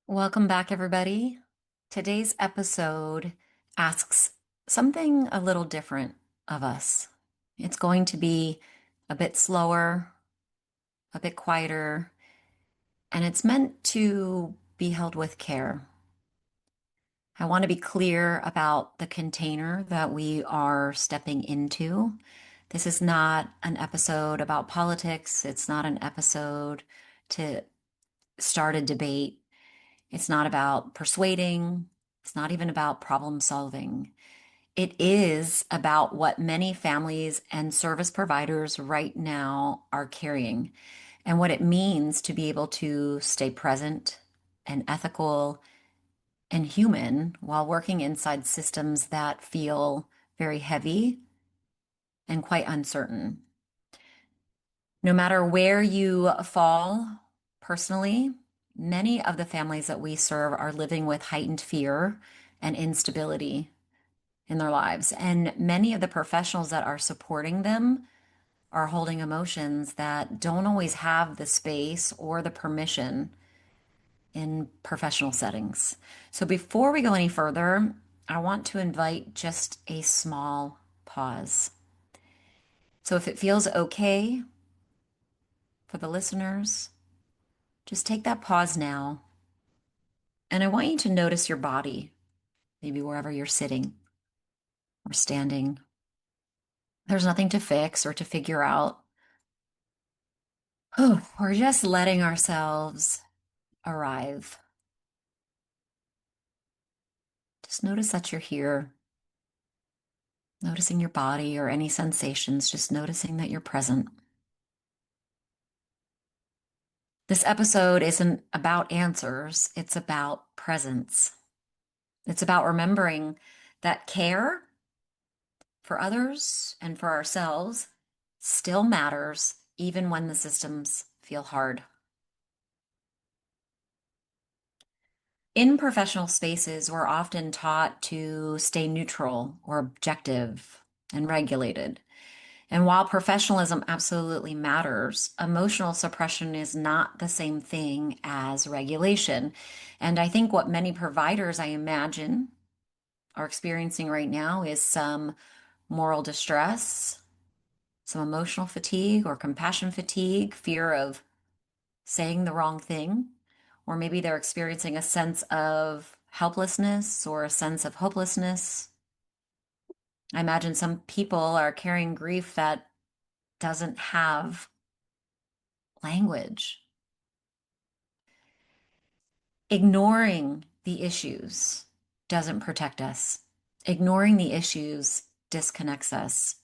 Welcome back, everybody. Today's episode asks something a little different of us. It's going to be a bit slower, a bit quieter, and it's meant to be held with care. I want to be clear about the container that we are stepping into. This is not an episode about politics. It's not an episode to start a debate. It's not about persuading. It's not even about problem solving. It is about what many families and service providers right now are carrying and what it means to be able to stay present and ethical and human while working inside systems that feel very heavy and quite uncertain. No matter where you fall personally, many of the families that we serve are living with heightened fear and instability in their lives. And many of the professionals that are supporting them are holding emotions that don't always have the space or the permission in professional settings. So before we go any further, I want to invite just a small pause. So if it feels okay for the listeners, just take that pause now. And I want you to notice your body, maybe wherever you're sitting or standing. There's nothing to fix or to figure out. Oh, we're just letting ourselves arrive. Just notice that you're here, noticing your body or any sensations, just noticing that you're present. This episode isn't about answers, it's about presence. It's about remembering that care for others and for ourselves still matters even when the systems feel hard. In professional spaces, we're often taught to stay neutral or objective and regulated. And while professionalism absolutely matters, emotional suppression is not the same thing as regulation. And I think what many providers, I imagine, are experiencing right now is some moral distress, some emotional fatigue or compassion fatigue, fear of saying the wrong thing, or maybe they're experiencing a sense of helplessness or a sense of hopelessness. I imagine some people are carrying grief that doesn't have language. Ignoring the issues doesn't protect us. Ignoring the issues disconnects us.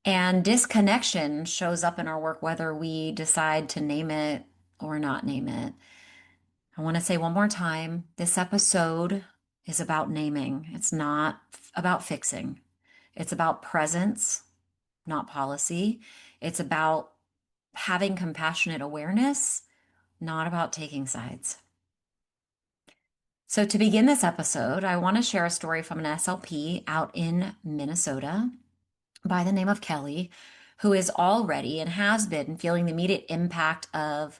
And disconnection shows up in our work whether we decide to name it or not name it. I want to say one more time, this episode is about naming. It's not about fixing. It's about presence, not policy. It's about having compassionate awareness, not about taking sides. So to begin this episode, I want to share a story from an SLP out in Minnesota by the name of Kelly, who is already and has been feeling the immediate impact of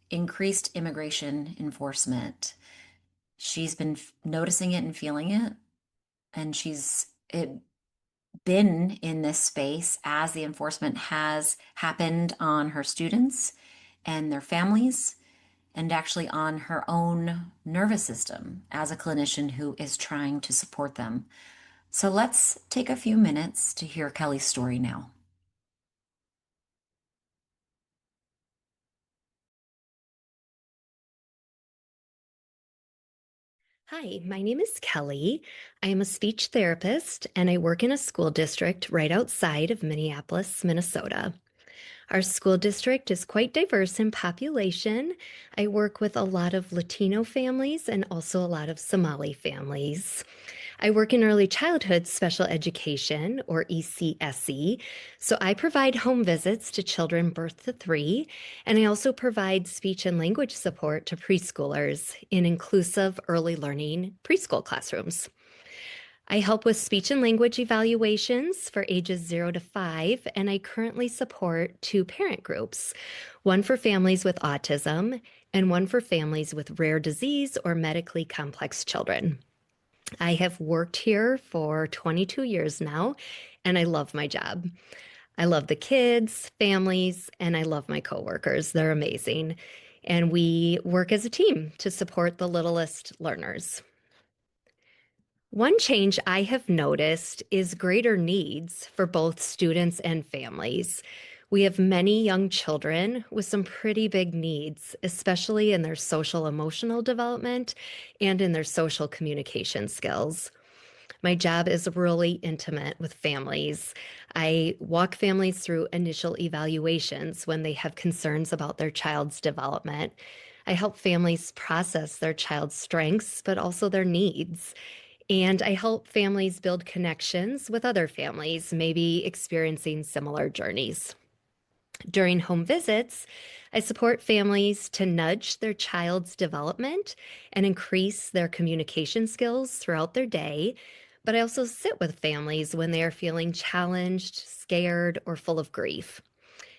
increased immigration enforcement. She's been noticing it and feeling it, and been in this space as the enforcement has happened on her students and their families, and actually on her own nervous system as a clinician who is trying to support them. So let's take a few minutes to hear Kelly's story now. Hi, my name is Kelly. I am a speech therapist and I work in a school district right outside of Minneapolis, Minnesota. Our school district is quite diverse in population. I work with a lot of Latino families and also a lot of Somali families. I work in early childhood special education, or ECSE, so I provide home visits to children birth to 3, and I also provide speech and language support to preschoolers in inclusive early learning preschool classrooms. I help with speech and language evaluations for ages 0 to 5, and I currently support 2 parent groups, one for families with autism and one for families with rare disease or medically complex children. I have worked here for 22 years now, and I love my job. I love the kids, families, and I love my coworkers. They're amazing. And we work as a team to support the littlest learners. One change I have noticed is greater needs for both students and families. We have many young children with some pretty big needs, especially in their social emotional development and in their social communication skills. My job is really intimate with families. I walk families through initial evaluations when they have concerns about their child's development. I help families process their child's strengths, but also their needs. And I help families build connections with other families, maybe experiencing similar journeys. During home visits, I support families to nudge their child's development and increase their communication skills throughout their day. But I also sit with families when they are feeling challenged, scared, or full of grief.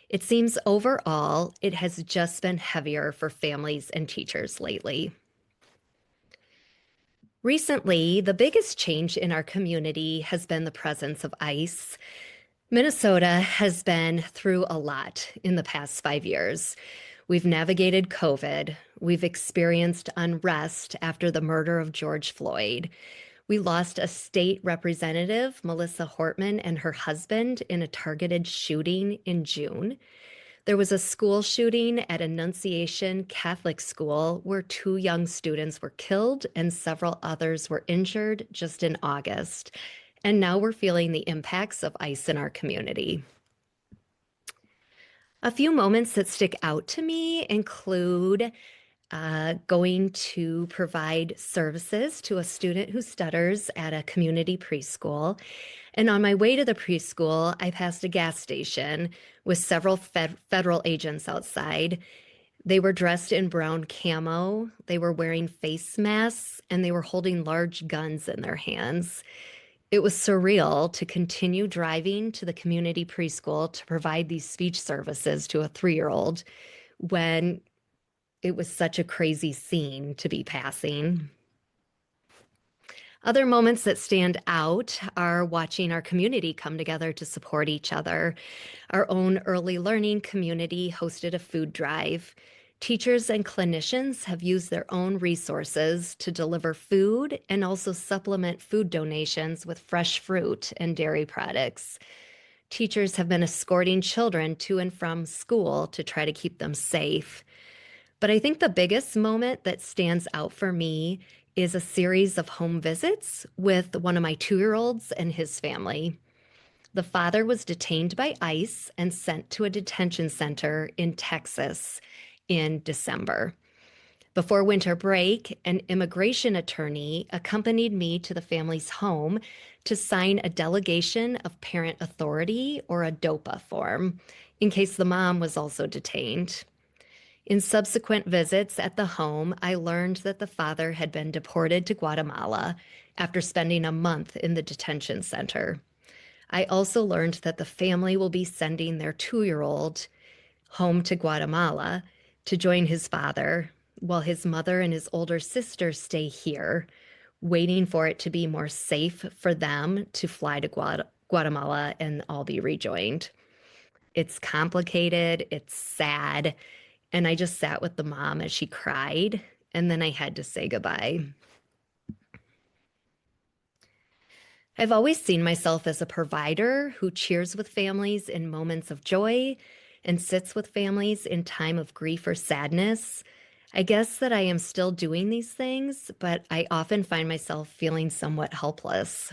It seems overall it has just been heavier for families and teachers lately. Recently, the biggest change in our community has been the presence of ICE. Minnesota has been through a lot in the past 5 years. We've navigated COVID. We've experienced unrest after the murder of George Floyd. We lost a state representative, Melissa Hortman, and her husband in a targeted shooting in June. There was a school shooting at Annunciation Catholic School where two young students were killed and several others were injured just in August. And now we're feeling the impacts of ICE in our community. A few moments that stick out to me include going to provide services to a student who stutters at a community preschool. And on my way to the preschool, I passed a gas station with several federal agents outside. They were dressed in brown camo, they were wearing face masks, and they were holding large guns in their hands. It was surreal to continue driving to the community preschool to provide these speech services to a 3-year-old when it was such a crazy scene to be passing. Other moments that stand out are watching our community come together to support each other. Our own early learning community hosted a food drive. Teachers and clinicians have used their own resources to deliver food and also supplement food donations with fresh fruit and dairy products. Teachers have been escorting children to and from school to try to keep them safe. But I think the biggest moment that stands out for me is a series of home visits with one of my 2-year-olds and his family. The father was detained by ICE and sent to a detention center in Texas in December. Before winter break, an immigration attorney accompanied me to the family's home to sign a delegation of parent authority or a DOPA form in case the mom was also detained. In subsequent visits at the home, I learned that the father had been deported to Guatemala after spending a month in the detention center. I also learned that the family will be sending their 2-year-old home to Guatemala to join his father, while his mother and his older sister stay here, waiting for it to be more safe for them to fly to Guatemala and all be rejoined. It's complicated, it's sad, and I just sat with the mom as she cried, and then I had to say goodbye. I've always seen myself as a provider who cheers with families in moments of joy and sits with families in time of grief or sadness. I guess that I am still doing these things, but I often find myself feeling somewhat helpless.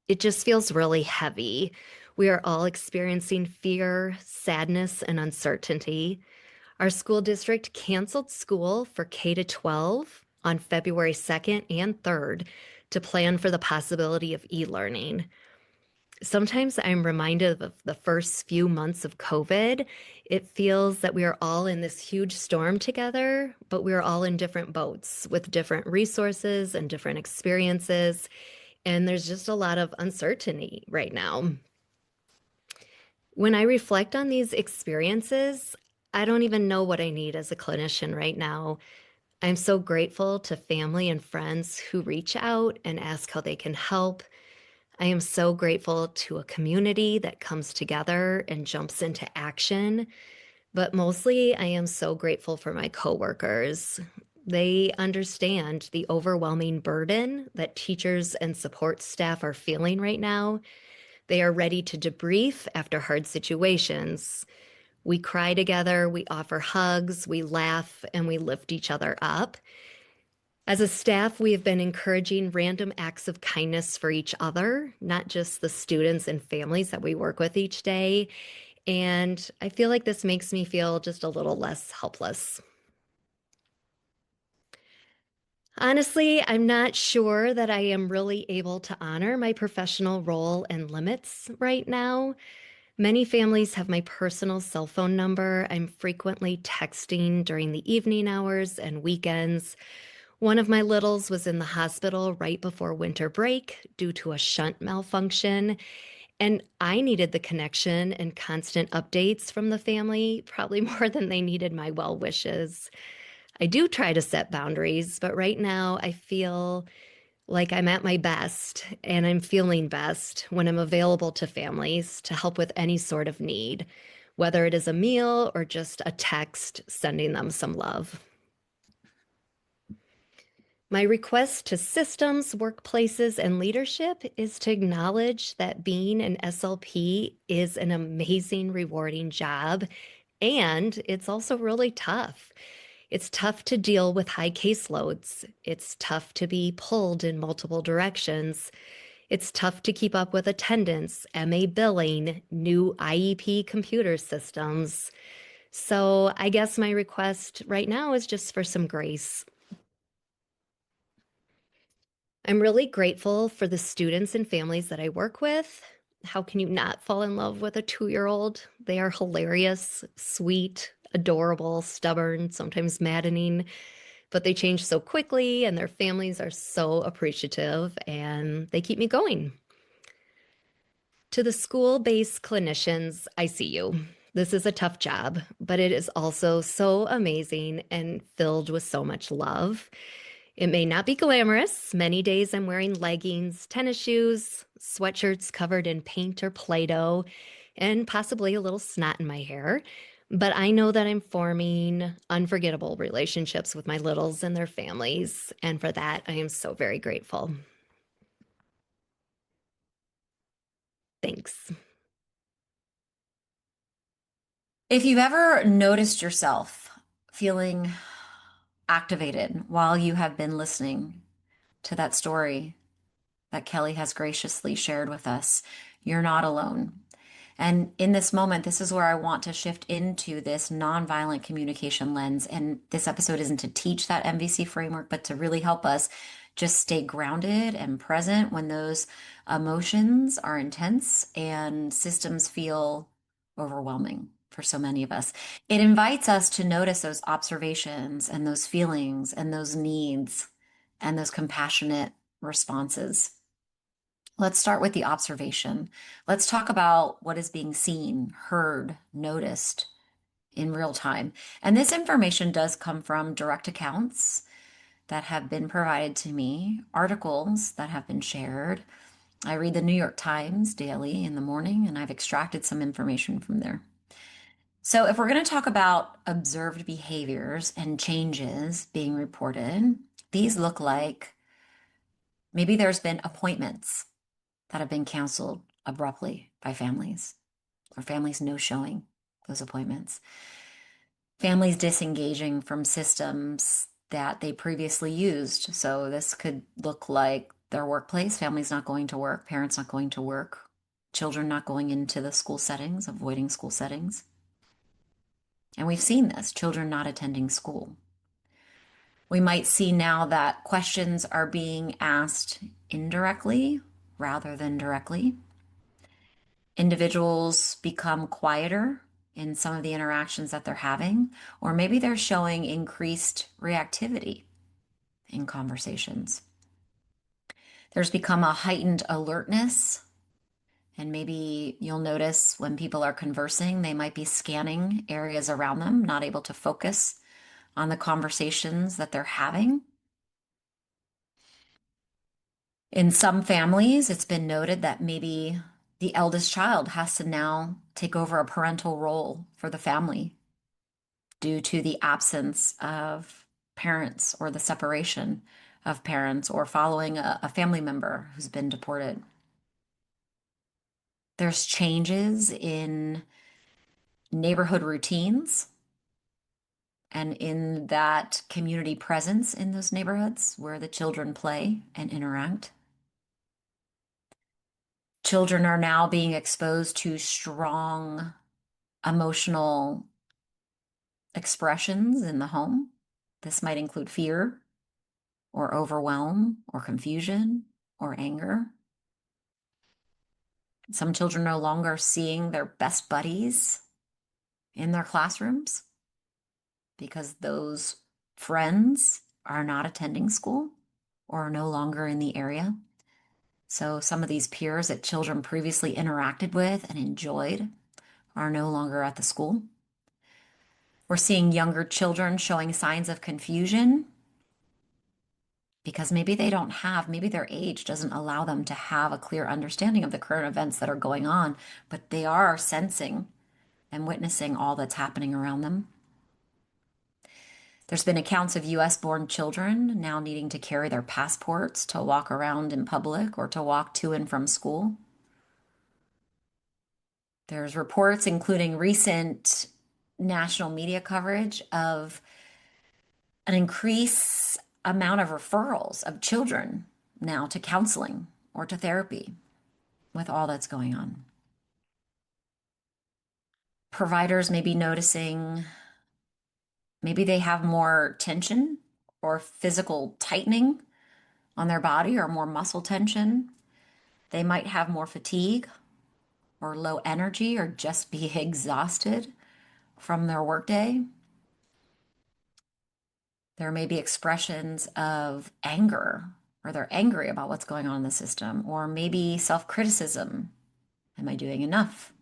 It just feels really heavy. We are all experiencing fear, sadness, and uncertainty. Our school district canceled school for K to 12 on February 2nd and 3rd to plan for the possibility of e-learning. Sometimes I'm reminded of the first few months of COVID. It feels that we are all in this huge storm together, but we are all in different boats with different resources and different experiences. And there's just a lot of uncertainty right now. When I reflect on these experiences, I don't even know what I need as a clinician right now. I'm so grateful to family and friends who reach out and ask how they can help. I am so grateful to a community that comes together and jumps into action. But mostly, I am so grateful for my coworkers. They understand the overwhelming burden that teachers and support staff are feeling right now. They are ready to debrief after hard situations. We cry together, we offer hugs, we laugh, and we lift each other up. As a staff, we have been encouraging random acts of kindness for each other, not just the students and families that we work with each day. And I feel like this makes me feel just a little less helpless. Honestly, I'm not sure that I am really able to honor my professional role and limits right now. Many families have my personal cell phone number. I'm frequently texting during the evening hours and weekends. One of my littles was in the hospital right before winter break due to a shunt malfunction, and I needed the connection and constant updates from the family, probably more than they needed my well wishes. I do try to set boundaries, but right now I feel like I'm at my best and I'm feeling best when I'm available to families to help with any sort of need, whether it is a meal or just a text sending them some love. My request to systems, workplaces, and leadership is to acknowledge that being an SLP is an amazing, rewarding job, and it's also really tough. It's tough to deal with high caseloads. It's tough to be pulled in multiple directions. It's tough to keep up with attendance, MA billing, new IEP computer systems. So I guess my request right now is just for some grace. I'm really grateful for the students and families that I work with. How can you not fall in love with a 2-year-old? They are hilarious, sweet, adorable, stubborn, sometimes maddening, but they change so quickly and their families are so appreciative and they keep me going. To the school-based clinicians, I see you. This is a tough job, but it is also so amazing and filled with so much love. It may not be glamorous. Many days I'm wearing leggings, tennis shoes, sweatshirts covered in paint or Play-Doh, and possibly a little snot in my hair. But I know that I'm forming unforgettable relationships with my littles and their families. And for that, I am so very grateful. Thanks. If you've ever noticed yourself feeling activated while you have been listening to that story that Kelly has graciously shared with us, you're not alone. And in this moment, this is where I want to shift into this nonviolent communication lens. And this episode isn't to teach that MVC framework, but to really help us just stay grounded and present when those emotions are intense and systems feel overwhelming for so many of us. It invites us to notice those observations and those feelings and those needs and those compassionate responses. Let's start with the observation. Let's talk about what is being seen, heard, noticed in real time. And this information does come from direct accounts that have been provided to me, articles that have been shared. I read the New York Times daily in the morning, and I've extracted some information from there. So, if we're going to talk about observed behaviors and changes being reported, these look like maybe there's been appointments that have been canceled abruptly by families, or families no showing those appointments, families disengaging from systems that they previously used. So this could look like their workplace, families not going to work, parents not going to work, children not going into the school settings, avoiding school settings. And we've seen this, children not attending school. We might see now that questions are being asked indirectly rather than directly. Individuals become quieter in some of the interactions that they're having, or maybe they're showing increased reactivity in conversations. There's become a heightened alertness And maybe you'll notice when people are conversing, they might be scanning areas around them, not able to focus on the conversations that they're having. In some families, it's been noted that maybe the eldest child has to now take over a parental role for the family due to the absence of parents or the separation of parents or following a family member who's been deported. There's changes in neighborhood routines and in that community presence in those neighborhoods where the children play and interact. Children are now being exposed to strong emotional expressions in the home. This might include fear or overwhelm or confusion or anger. Some children no longer seeing their best buddies in their classrooms because those friends are not attending school or are no longer in the area. So some of these peers that children previously interacted with and enjoyed are no longer at the school. We're seeing younger children showing signs of confusion because maybe their age doesn't allow them to have a clear understanding of the current events that are going on, but they are sensing and witnessing all that's happening around them. There's been accounts of US born children now needing to carry their passports to walk around in public or to walk to and from school. There's reports, including recent national media coverage, of an increased amount of referrals of children now to counseling or to therapy with all that's going on. Providers may be noticing maybe they have more tension or physical tightening on their body or more muscle tension. They might have more fatigue or low energy or just be exhausted from their workday. There may be expressions of anger, or they're angry about what's going on in the system, or maybe self-criticism. Am I doing enough?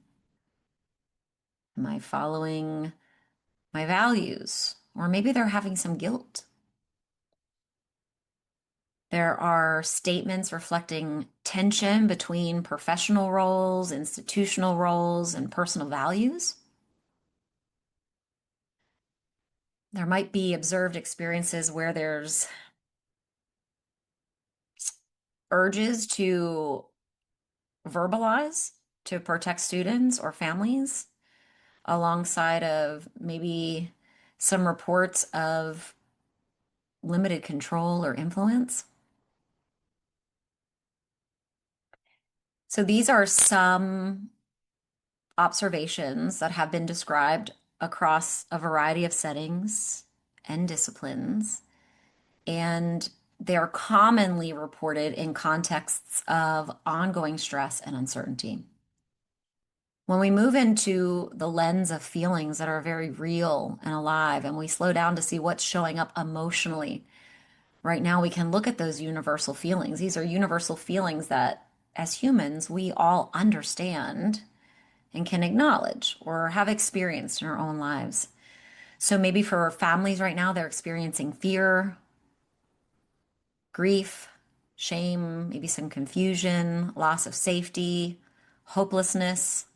Am I following my values? Or maybe they're having some guilt. There are statements reflecting tension between professional roles, institutional roles, and personal values. There might be observed experiences where there's urges to verbalize to protect students or families, alongside of maybe some reports of limited control or influence. So these are some observations that have been described across a variety of settings and disciplines, and they are commonly reported in contexts of ongoing stress and uncertainty. When we move into the lens of feelings that are very real and alive, and we slow down to see what's showing up emotionally, right now we can look at those universal feelings. These are universal feelings that, as humans, we all understand and can acknowledge or have experienced in our own lives. So maybe for families right now, they're experiencing fear, grief, shame, maybe some confusion, loss of safety, hopelessness.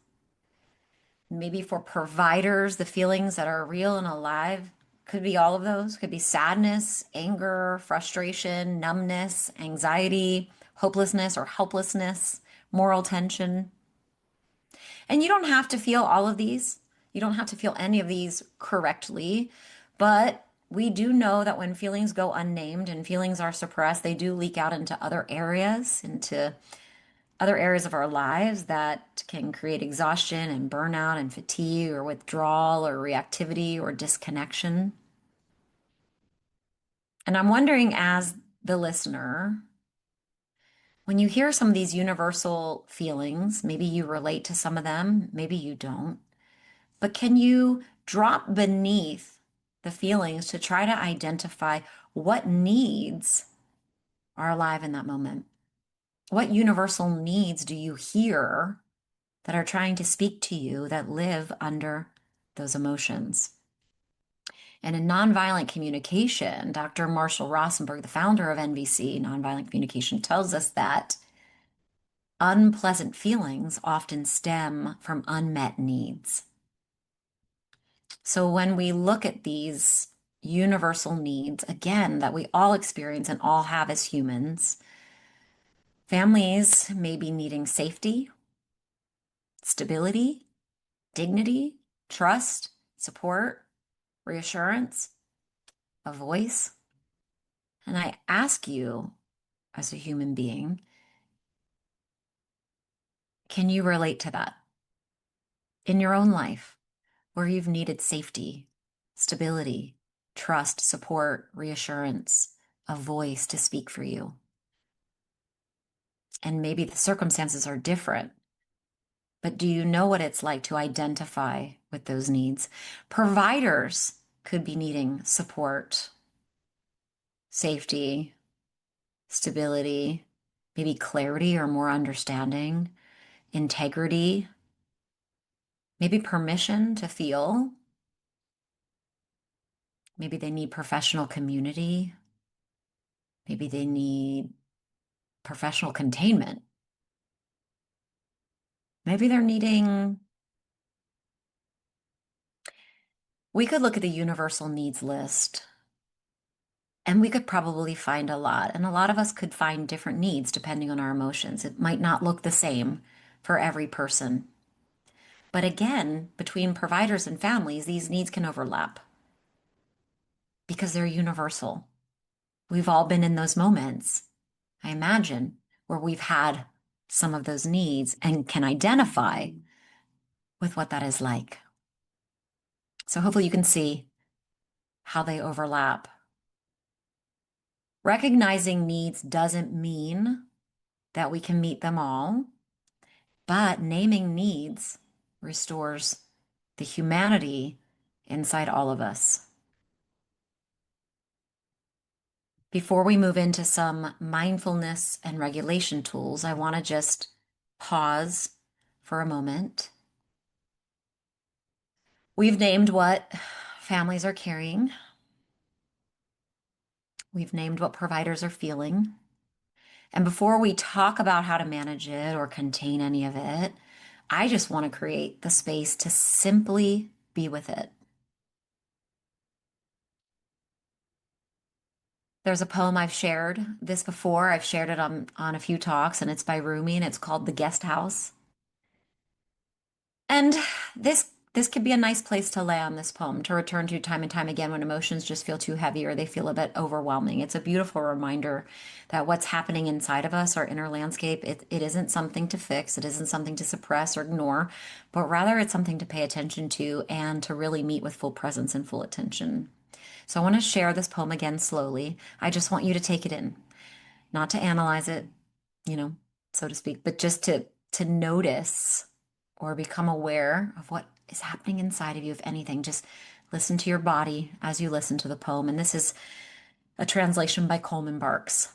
Maybe for providers, the feelings that are real and alive could be all of those. Could be sadness, anger, frustration, numbness, anxiety, hopelessness or helplessness, moral tension. And you don't have to feel all of these. You don't have to feel any of these correctly, but we do know that when feelings go unnamed and feelings are suppressed, they do leak out into other areas of our lives that can create exhaustion and burnout and fatigue or withdrawal or reactivity or disconnection. And I'm wondering, as the listener, when you hear some of these universal feelings, maybe you relate to some of them, maybe you don't, but can you drop beneath the feelings to try to identify what needs are alive in that moment? What universal needs do you hear that are trying to speak to you that live under those emotions. And in nonviolent communication, Dr. Marshall Rosenberg, the founder of NVC, Nonviolent Communication, tells us that unpleasant feelings often stem from unmet needs. So when we look at these universal needs, again, that we all experience and all have as humans, families may be needing safety, stability, dignity, trust, support, reassurance, a voice. And I ask you, as a human being, can you relate to that in your own life where you've needed safety, stability, trust, support, reassurance, a voice to speak for you? And maybe the circumstances are different, but do you know what it's like to identify with those needs? Providers could be needing support, safety, stability, maybe clarity or more understanding, integrity, maybe permission to feel. Maybe they need professional community. Maybe they need professional containment. Maybe they're needing, we could look at the universal needs list and we could probably find a lot. And a lot of us could find different needs depending on our emotions. It might not look the same for every person. But again, between providers and families, these needs can overlap because they're universal. We've all been in those moments, I imagine, where we've had some of those needs and can identify with what that is like. So hopefully you can see how they overlap. Recognizing needs doesn't mean that we can meet them all, but naming needs restores the humanity inside all of us. Before we move into some mindfulness and regulation tools, I want to just pause for a moment. We've named what families are carrying. We've named what providers are feeling. And before we talk about how to manage it or contain any of it, I just want to create the space to simply be with it. There's a poem I've shared this before. I've shared it on a few talks, and it's by Rumi, and it's called The Guest House. And this could be a nice place to lay on this poem, to return to time and time again when emotions just feel too heavy or they feel a bit overwhelming. It's a beautiful reminder that what's happening inside of us, our inner landscape, it isn't something to fix, it isn't something to suppress or ignore, but rather it's something to pay attention to and to really meet with full presence and full attention. So I want to share this poem again slowly. I just want you to take it in, not to analyze it, you know, so to speak, but just to notice or become aware of what is happening inside of you, if anything. Just listen to your body as you listen to the poem. And this is a translation by Coleman Barks.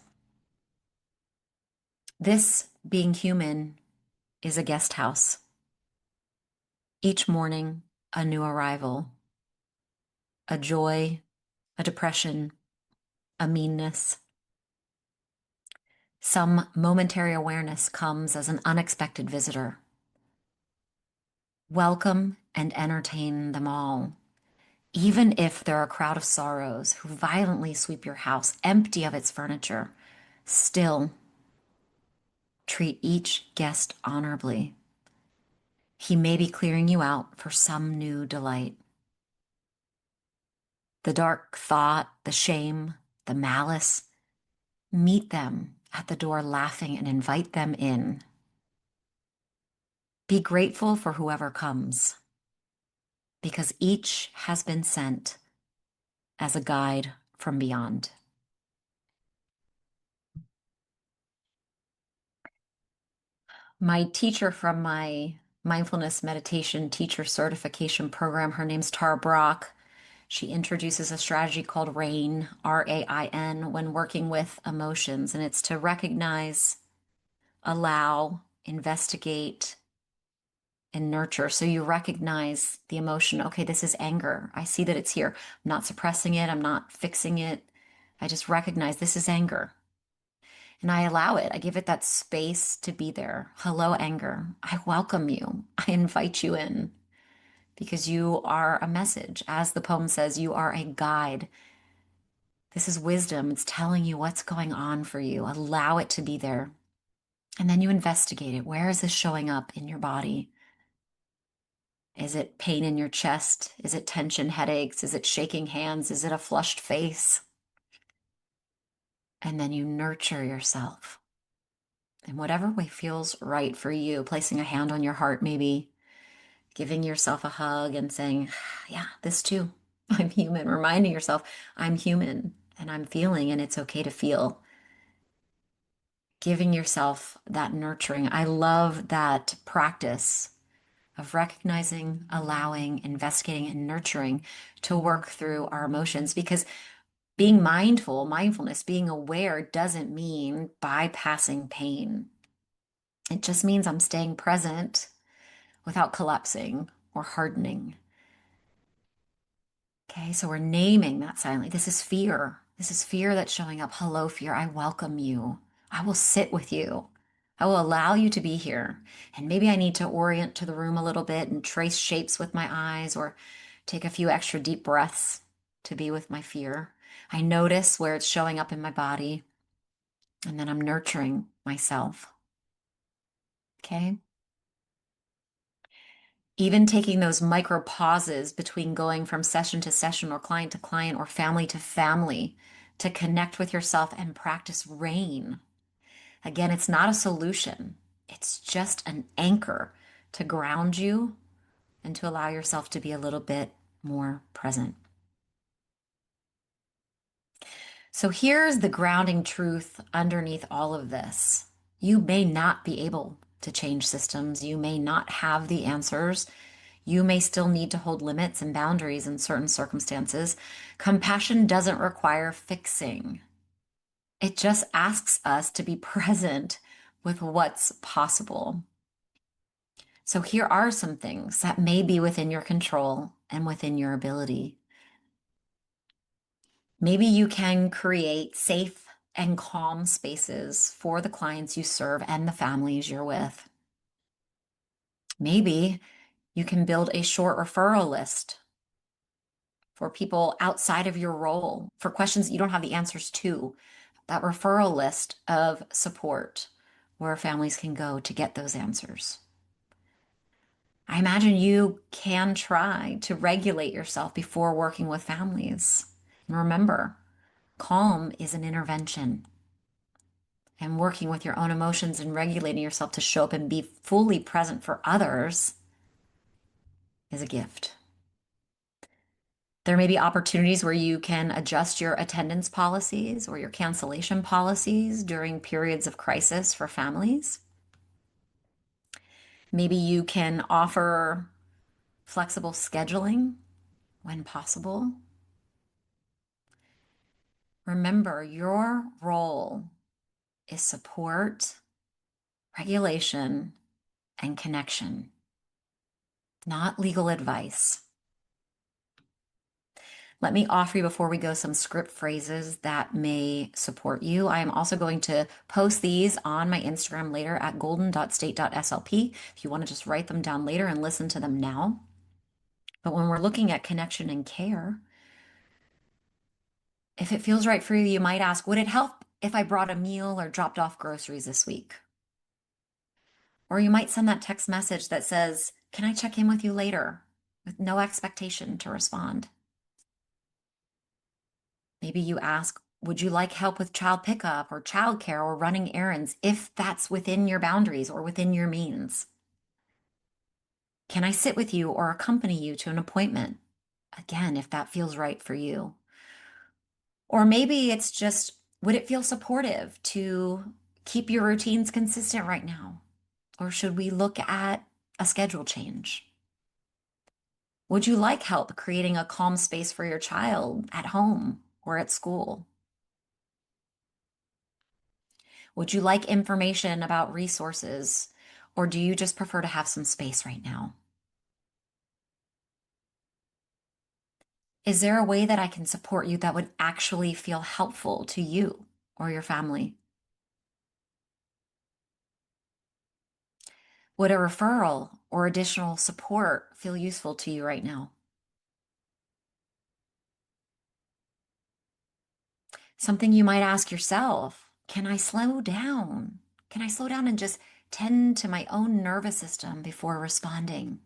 This, being human, is a guest house. Each morning, a new arrival, a joy, a depression, a meanness. Some momentary awareness comes as an unexpected visitor. Welcome and entertain them all. Even if they're a crowd of sorrows who violently sweep your house empty of its furniture, still treat each guest honorably. He may be clearing you out for some new delight. The dark thought, the shame, the malice, meet them at the door laughing and invite them in. Be grateful for whoever comes, because each has been sent as a guide from beyond. My teacher from my mindfulness meditation teacher certification program, her name's Tara Brock. She introduces a strategy called RAIN, RAIN, when working with emotions, and it's to recognize, allow, investigate, and nurture. So you recognize the emotion. Okay, this is anger. I see that it's here. I'm not suppressing it. I'm not fixing it. I just recognize this is anger. And I allow it. I give it that space to be there. Hello, anger. I welcome you. I invite you in because you are a message. As the poem says, you are a guide. This is wisdom. It's telling you what's going on for you. Allow it to be there. And then you investigate it. Where is this showing up in your body? Is it pain in your chest? Is it tension, headaches? Is it shaking hands? Is it a flushed face? And then you nurture yourself in whatever way feels right for you. Placing a hand on your heart, maybe giving yourself a hug and saying, yeah, this too. I'm human. Reminding yourself, I'm human and I'm feeling, and it's okay to feel. Giving yourself that nurturing. I love that practice of recognizing, allowing, investigating, and nurturing to work through our emotions, because being mindful, mindfulness, being aware doesn't mean bypassing pain. It just means I'm staying present without collapsing or hardening. Okay, so we're naming that silently. This is fear. This is fear that's showing up. Hello, fear. I welcome you. I will sit with you. I will allow you to be here. And maybe I need to orient to the room a little bit and trace shapes with my eyes or take a few extra deep breaths to be with my fear. I notice where it's showing up in my body, and then I'm nurturing myself. Okay. Even taking those micro pauses between going from session to session or client to client or family to family to connect with yourself and practice rain. Again, it's not a solution. It's just an anchor to ground you and to allow yourself to be a little bit more present. So here's the grounding truth underneath all of this. You may not be able to change systems. You may not have the answers. You may still need to hold limits and boundaries in certain circumstances. Compassion doesn't require fixing. It just asks us to be present with what's possible. So here are some things that may be within your control and within your ability. Maybe you can create safe and calm spaces for the clients you serve and the families you're with. Maybe you can build a short referral list for people outside of your role, for questions that you don't have the answers to, that referral list of support where families can go to get those answers. I imagine you can try to regulate yourself before working with families. And remember, calm is an intervention. And working with your own emotions and regulating yourself to show up and be fully present for others is a gift. There may be opportunities where you can adjust your attendance policies or your cancellation policies during periods of crisis for families. Maybe you can offer flexible scheduling when possible. Remember, your role is support, regulation, and connection, not legal advice. Let me offer you before we go some script phrases that may support you. I am also going to post these on my Instagram later at golden.state.slp if you want to just write them down later and listen to them now. But when we're looking at connection and care, if it feels right for you, you might ask, would it help if I brought a meal or dropped off groceries this week? Or you might send that text message that says, can I check in with you later? With no expectation to respond. Maybe you ask, would you like help with child pickup or childcare or running errands if that's within your boundaries or within your means? Can I sit with you or accompany you to an appointment? Again, if that feels right for you. Or maybe it's just, would it feel supportive to keep your routines consistent right now? Or should we look at a schedule change? Would you like help creating a calm space for your child at home or at school? Would you like information about resources Or do you just prefer to have some space right now? Is there a way that I can support you that would actually feel helpful to you or your family? Would a referral or additional support feel useful to you right now? Something you might ask yourself, can I slow down? Can I slow down and just tend to my own nervous system before responding?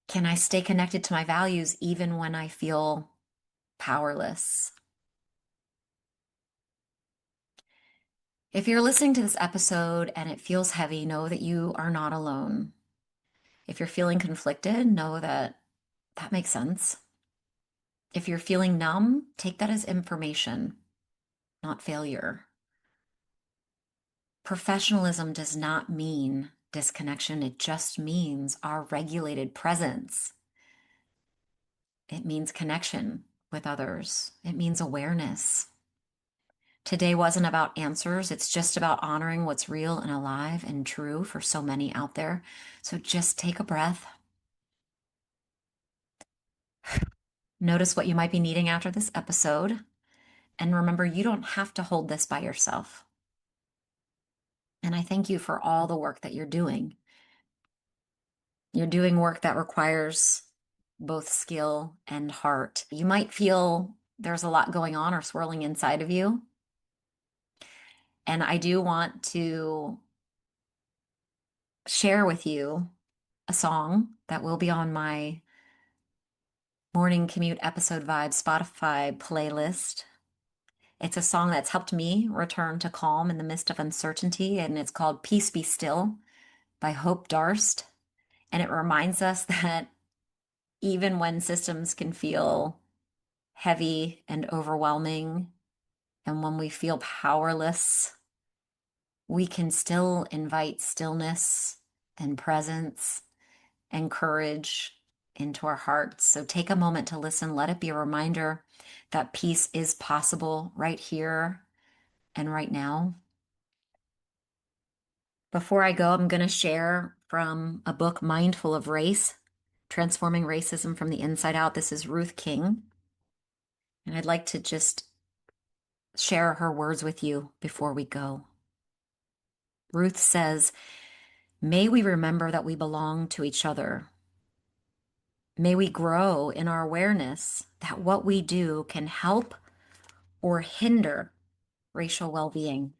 Can I stay connected to my values even when I feel powerless? If you're listening to this episode and it feels heavy, know that you are not alone. If you're feeling conflicted, know that that makes sense. If you're feeling numb, take that as information, not failure. Professionalism does not mean disconnection, it just means our regulated presence. It means connection with others, it means awareness. Today wasn't about answers, it's just about honoring what's real and alive and true for so many out there. So just take a breath. Notice what you might be needing after this episode. And remember, you don't have to hold this by yourself. And I thank you for all the work that you're doing. You're doing work that requires both skill and heart. You might feel there's a lot going on or swirling inside of you. And I do want to share with you a song that will be on my Morning Commute episode vibe Spotify playlist. It's a song that's helped me return to calm in the midst of uncertainty, and it's called Peace Be Still by Hope Darst. And it reminds us that even when systems can feel heavy and overwhelming, and when we feel powerless, we can still invite stillness and presence and courage into our hearts. So take a moment to listen. Let it be a reminder that peace is possible right here and right now. Before I go, I'm going to share from a book, Mindful of Race, Transforming Racism from the Inside Out. This is Ruth King. And I'd like to just share her words with you before we go. Ruth says, may we remember that we belong to each other. May we grow in our awareness that what we do can help or hinder racial well-being.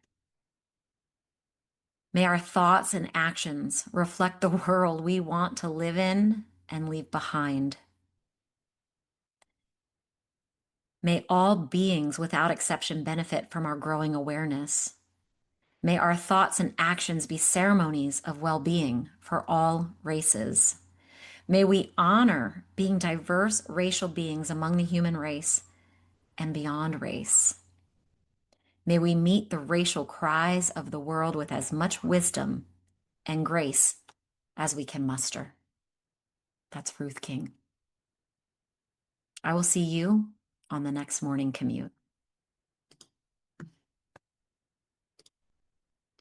May our thoughts and actions reflect the world we want to live in and leave behind. May all beings without exception benefit from our growing awareness. May our thoughts and actions be ceremonies of well-being for all races. May we honor being diverse racial beings among the human race and beyond race. May we meet the racial cries of the world with as much wisdom and grace as we can muster. That's Ruth King. I will see you on the next morning commute.